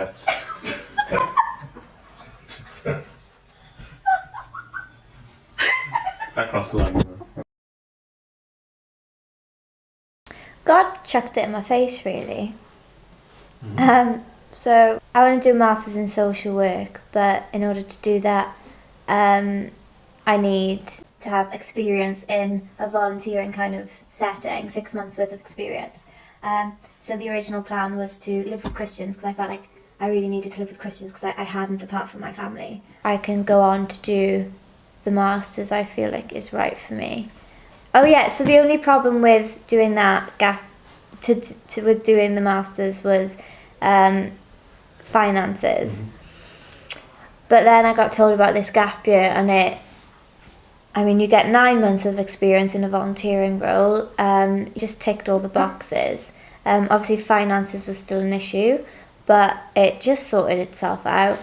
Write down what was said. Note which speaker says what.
Speaker 1: regrets. That crossed the line.
Speaker 2: God chucked it in my face, really. So I want to do a master's in social work, but in order to do that, I need to have experience in a volunteering kind of setting, 6 months worth of experience. So the original plan was to live with Christians, because I felt like I really needed to live with Christians because I hadn't apart from my family. I can go on to do the master's I feel like is right for me. Oh yeah, so the only problem with doing that gap with doing the masters was finances. But then I got told about this gap year, and you get 9 months of experience in a volunteering role. You just ticked all the boxes. Obviously finances was still an issue, but it just sorted itself out.